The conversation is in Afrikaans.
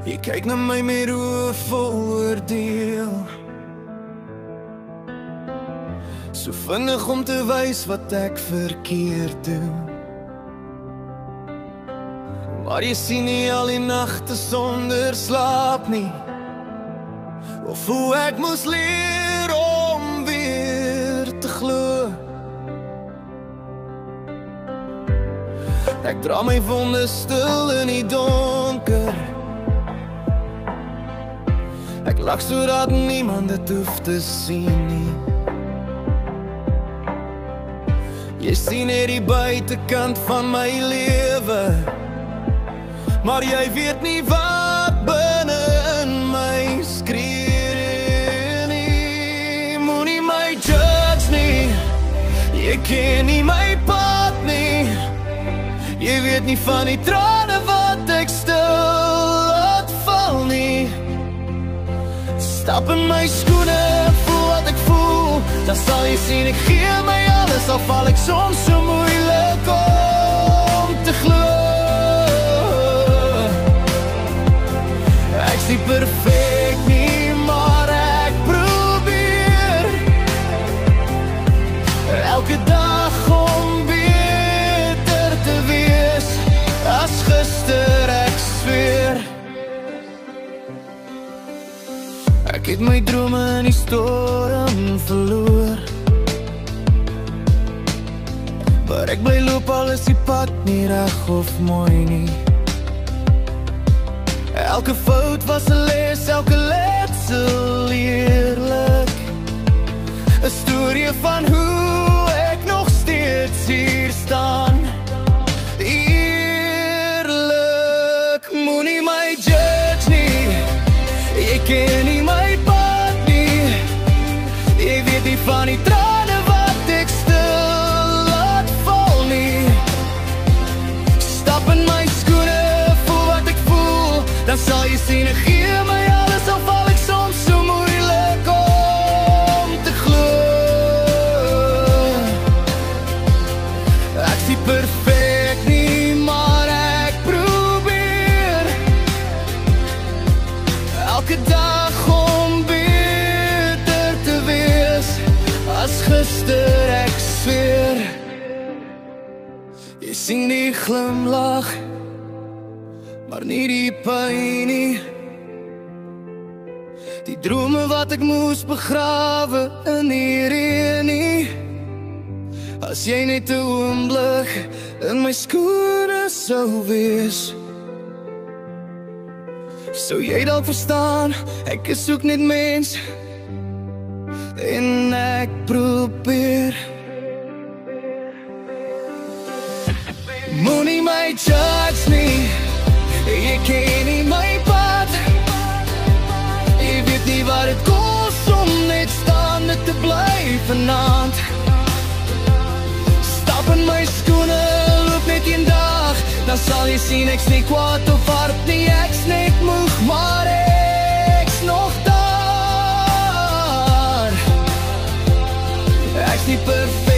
Jy kyk na my met oë vol oordeel, so vinnig om te wys wat ek verkeerd doen. Maar jy sien nie al die nagte sonder slaap nie, of hoe ek moes leer om weer te glo. Ek dra my wonde stil in die donker, ek lag sodat niemand dit hoef te sien nie. Jy sien net die buitekant van my lewe, maar jy weet nie wat binne in my skree nie. Moenie my judge nie, jy ken nie my pad nie. Jy weet nie van die trane wat ek stil laat val nie. Stap in my skoene, voel wat ek voel, dan sal jy sien ek gee my alles, al val ek soms so moeilik om te glo. Ek is nie perfect nie, maar ek probeer elke dag om beter te wees as gister, ek zweer. Ek het my drome in die storm verloor, maar ek bly loop al is die pad nie reg of mooi nie. Elke fout was 'n les, elke letsel eerlik, 'n storie van hoe ek nog steeds hier staan. Eerlik, moenie my judge nie, jy ken nie my pad nie. Jy weet nie van die trane wat ek stil laat val nie. Stap in my skoene, voel wat ek voel, dan sal jy sien ek gee my alles, al val ek soms so moeilik om te glo. Ek is nie perfect nie, maar ek probeer elke dag om beter te wees as gister, ek zweer. Jy sien die glimlag, maar nie die pyn nie. Die drome wat ek moes begrawe in die reën nie. As jy net 'n oomblik in my skoene sou wees, sou jy dalk verstaan, ek is ook net mens, en ek probeer. Moenie my judge nie, jy ken nie my pad. Jy weet nie wat het kos om net staande te bly vanaand. Stap in my skoene, loop net een dag, dan sal jy sien ek's nie kwaad of hard nie. Ek's net moeg, maar ek's nog daar. Ek's nie perfect